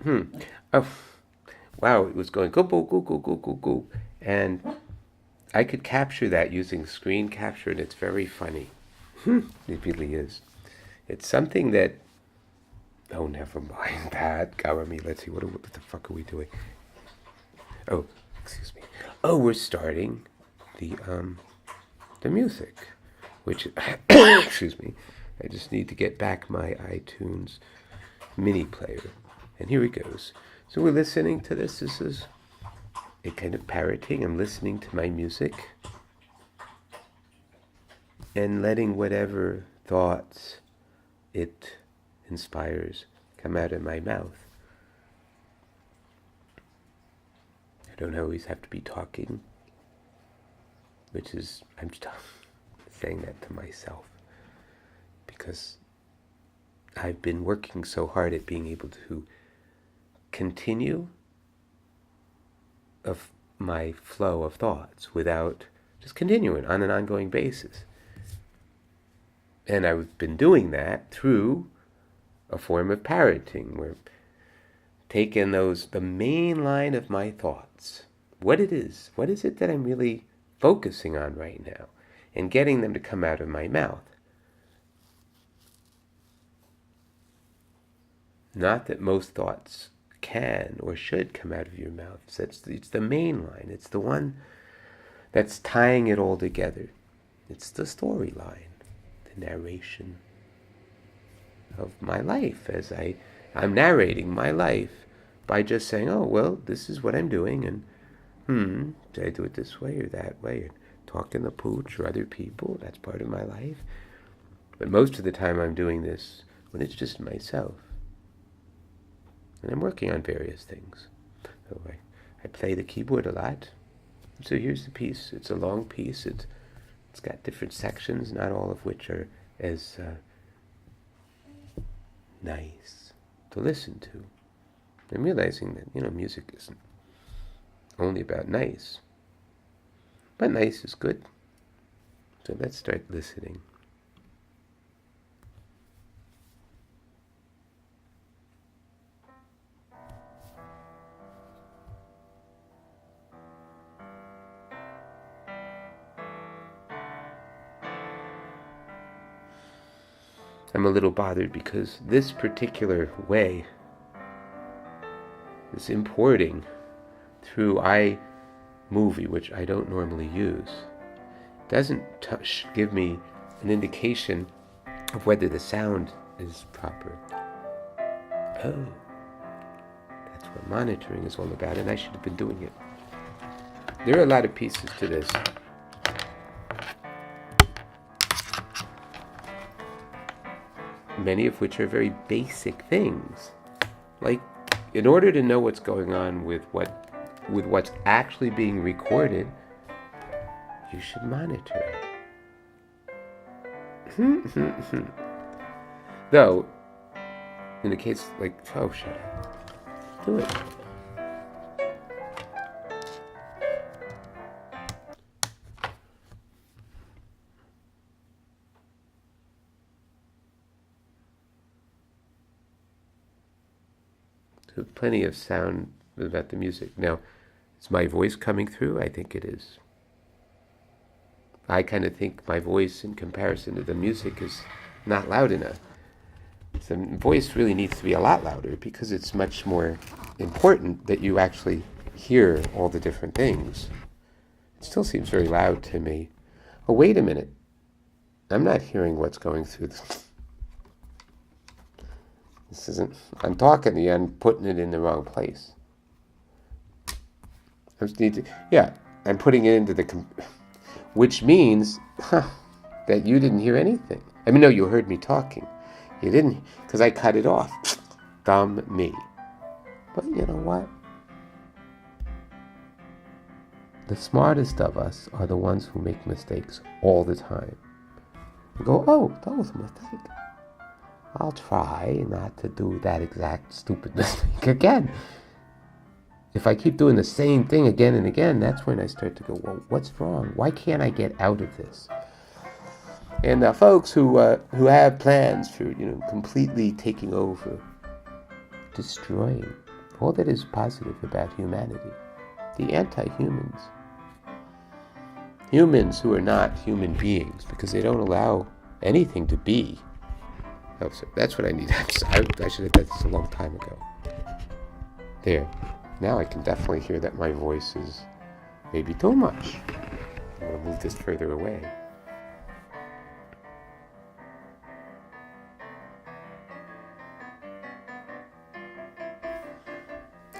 Hmm. Oh, wow! It was going go go go go go go go, and I could capture that using screen capture, and it's very funny. It really is. It's something that. Oh, never mind that. Garami, let's see. What the fuck are we doing? Oh, excuse me. Oh, we're starting the music, which excuse me. I just need to get back my iTunes mini player, and here it goes. So we're listening to this. This is a kind of parroting. I'm listening to my music and letting whatever thoughts it inspires come out of my mouth. I don't always have to be talking, which is, I'm saying that to myself because I've been working so hard at being able to continue of my flow of thoughts without just continuing on an ongoing basis. And I've been doing that through a form of parroting, where taking the main line of my thoughts, what is it that I'm really focusing on right now, and getting them to come out of my mouth. Not that most thoughts can or should come out of your mouth. It's the main line. It's the one that's tying it all together. It's the storyline, the narration of my life as I'm narrating my life by just saying, oh, well, this is what I'm doing, and did I do it this way or that way? And talking to Pooch or other people, that's part of my life. But most of the time I'm doing this when it's just myself. And I'm working on various things. So I play the keyboard a lot. So here's the piece. It's a long piece. It's got different sections, not all of which are as nice to listen to. I'm realizing that, music isn't only about nice. But nice is good. So let's start listening. I'm a little bothered because this particular way, this importing through iMovie, which I don't normally use, doesn't give me an indication of whether the sound is proper. Oh, that's what monitoring is all about, and I should have been doing it. There are a lot of pieces to this. Many of which are very basic things. Like, in order to know what's going on with what's actually being recorded, you should monitor it. Though, in the case, oh, shut up. Do it. So plenty of sound about the music. Now, is my voice coming through? I think it is. I kind of think my voice in comparison to the music is not loud enough. The voice really needs to be a lot louder because it's much more important that you actually hear all the different things. It still seems very loud to me. Oh, wait a minute. I'm not hearing what's going through this isn't, I'm talking to you and putting it in the wrong place. I just need to, yeah, I'm putting it into which means that you didn't hear anything. I mean, no, you heard me talking. You didn't, because I cut it off. Dumb me. But you know what? The smartest of us are the ones who make mistakes all the time. We go, oh, that was a mistake. I'll try not to do that exact stupid mistake again. If I keep doing the same thing again and again, that's when I start to go, well, what's wrong? Why can't I get out of this? And folks who have plans for, completely taking over, destroying all that is positive about humanity. The anti-humans. Humans who are not human beings because they don't allow anything to be. Oh, so that's what I need. I should have done this a long time ago. There. Now I can definitely hear that my voice is maybe too much. I'm going to move this further away.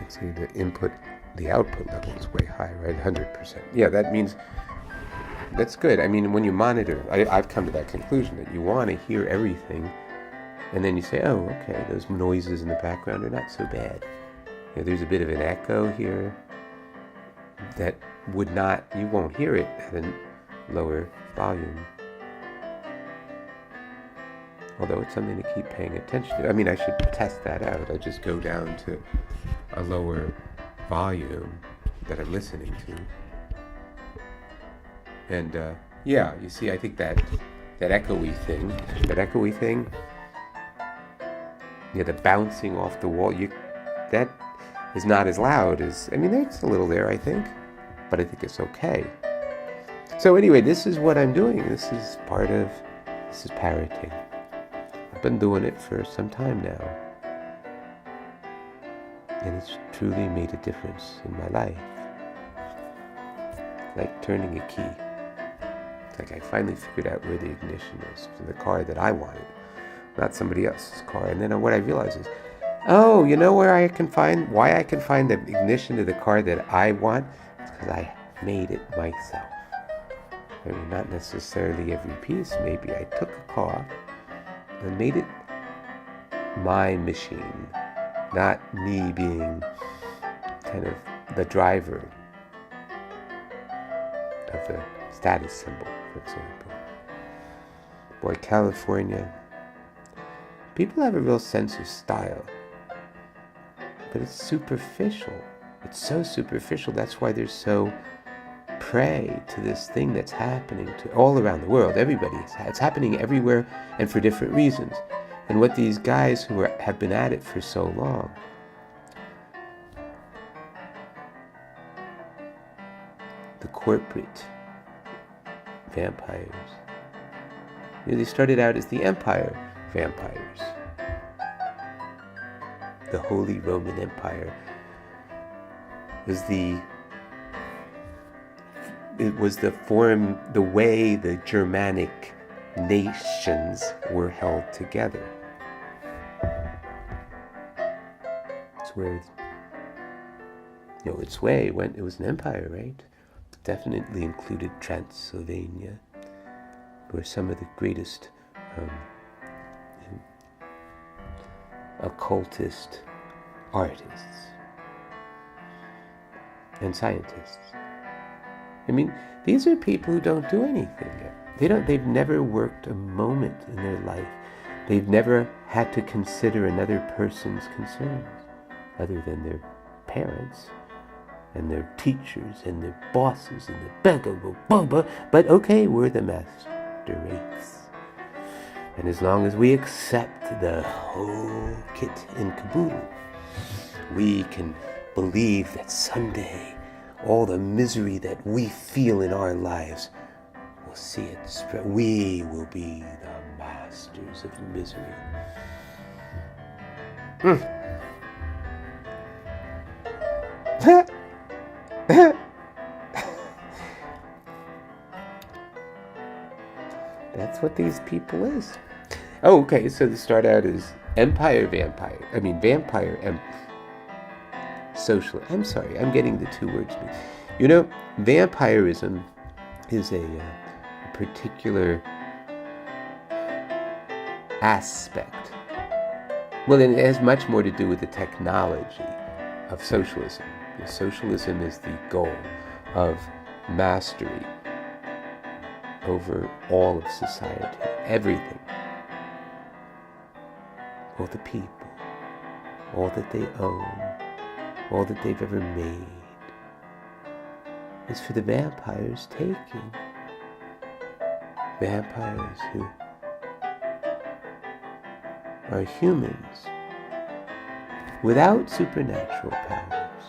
Let's see, the output level is way high, right? 100%. Yeah, that means, that's good. I mean, when you monitor, I've come to that conclusion that you want to hear everything, and then you say, oh, okay, those noises in the background are not so bad. You know, there's a bit of an echo here that you won't hear it at a lower volume. Although it's something to keep paying attention to. I mean, I should test that out. I just go down to a lower volume that I'm listening to. And yeah, you see, I think that echoey thing, yeah, the bouncing off the wall, that is not as loud as, I mean, it's a little there, I think, but I think it's okay. So anyway, this is what I'm doing. This is parroting. I've been doing it for some time now. And it's truly made a difference in my life. Like turning a key. It's like I finally figured out where the ignition is for the car that I wanted, not somebody else's car. And then what I realized is, oh, you know why I can find the ignition to the car that I want? It's because I made it myself. I mean, not necessarily every piece. Maybe I took a car and made it my machine, not me being kind of the driver of the status symbol, for example. Boy, California, people have a real sense of style, but it's superficial. It's so superficial. That's why they're so prey to this thing that's happening to all around the world. It's happening everywhere and for different reasons. And what these guys who have been at it for so long, the corporate vampires, they started out as the empire vampires. The Holy Roman Empire was the way the Germanic nations were held together. It's where, its way went. It was an empire, right? Definitely included Transylvania, where some of the greatest occultist artists and scientists. I mean, these are people who don't do anything yet. They've never worked a moment in their life. They've never had to consider another person's concerns other than their parents and their teachers and their bosses and the but okay, we're the master race. And as long as we accept the whole kit and caboodle, we can believe that someday all the misery that we feel in our lives, we'll see it spread. We will be the masters of misery. That's what these people is. Oh, okay, so they start out as vampire, social. I'm sorry, I'm getting the two words mixed. Vampirism is a particular aspect. Well, and it has much more to do with the technology of socialism. Socialism is the goal of mastery over all of society, everything, all the people, all that they own, all that they've ever made, is for the vampires taking. Vampires who are humans without supernatural powers,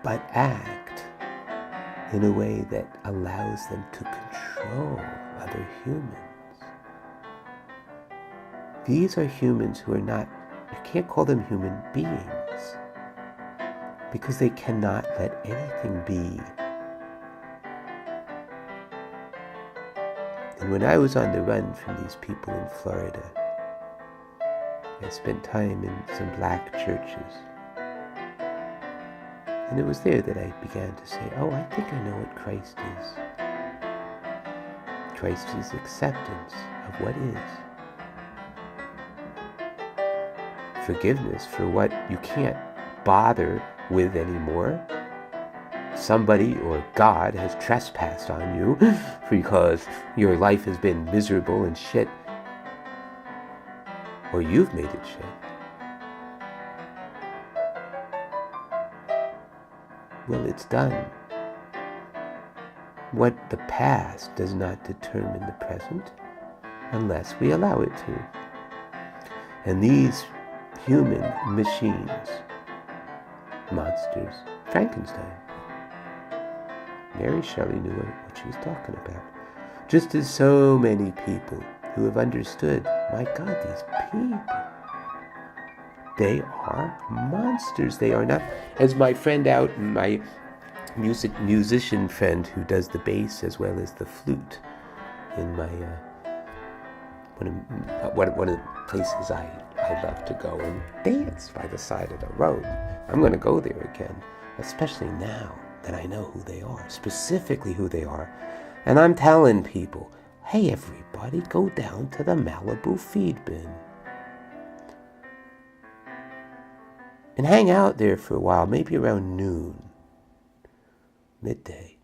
but act in a way that allows them to control other humans. These are humans who are not, you can't call them human beings, because they cannot let anything be. And when I was on the run from these people in Florida, I spent time in some black churches. And it was there that I began to say, oh, I think I know what Christ is. Christ is acceptance of what is. Forgiveness for what you can't bother with anymore. Somebody or God has trespassed on you because your life has been miserable and shit, or you've made it shit. Well, it's done. What the past does not determine the present unless we allow it to. And these human machines, monsters, Frankenstein, Mary Shelley knew what she was talking about. Just as so many people who have understood, my God, these people, they are monsters. They are not, as my friend out, my musician friend who does the bass as well as the flute in my one of the places I love to go and dance by the side of the road. I'm going to go there again, especially now that I know who they are, specifically who they are. And I'm telling people, hey everybody, go down to the Malibu feed bin and hang out there for a while, maybe around noon, midday,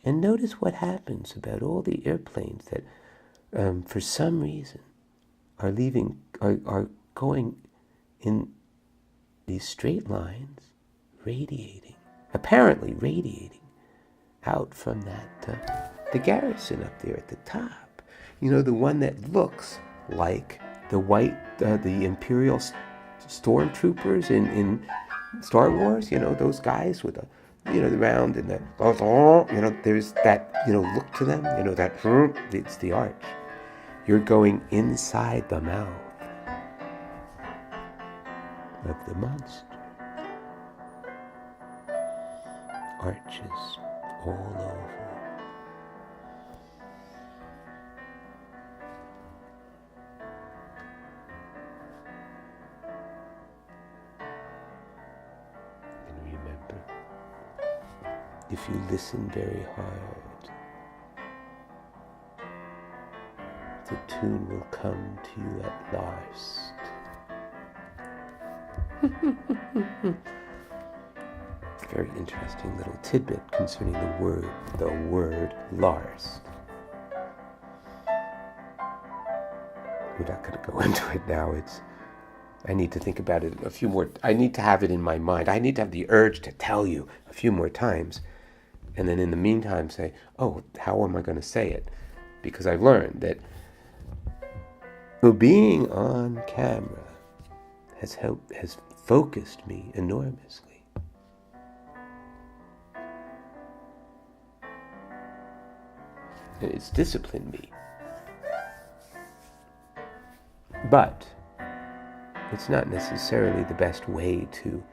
and notice what happens about all the airplanes that for some reason are going in these straight lines, apparently radiating out from that the garrison up there at the top. You know, the one that looks like the white, the Imperial stormtroopers in Star Wars. You know, those guys with the, you know, the round and the, you know, there's that, you know, look to them. You know, that, it's the arch. You're going inside the mouth of the monster. Arches all over. And remember, if you listen very hard, the tune will come to you at last. Very interesting little tidbit concerning the word Lars. We're not going to go into it now. I need to think about it a few more. I need to have it in my mind. I need to have the urge to tell you a few more times. And then in the meantime say, oh, how am I going to say it? Because I've learned that being on camera has focused me enormously. And it's disciplined me. But it's not necessarily the best way to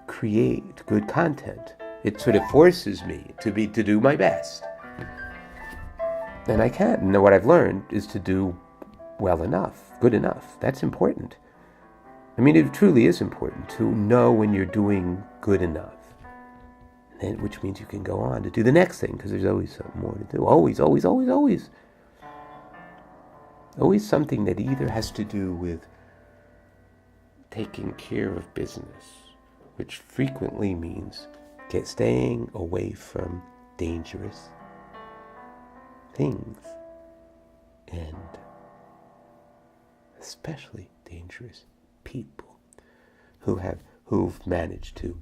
create good content. It sort of forces me to do my best. And I can't. And what I've learned is to do well enough, good enough. That's important. I mean, it truly is important to know when you're doing good enough. And which means you can go on to do the next thing, because there's always something more to do. Always, always, always, always. Always something that either has to do with taking care of business, which frequently means staying away from dangerous things, and especially dangerous people who've managed to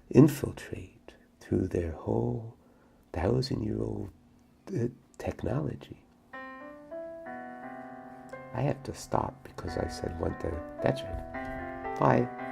infiltrate through their whole 1,000-year-old technology I have to stop because I said 1:30. That's right. Bye.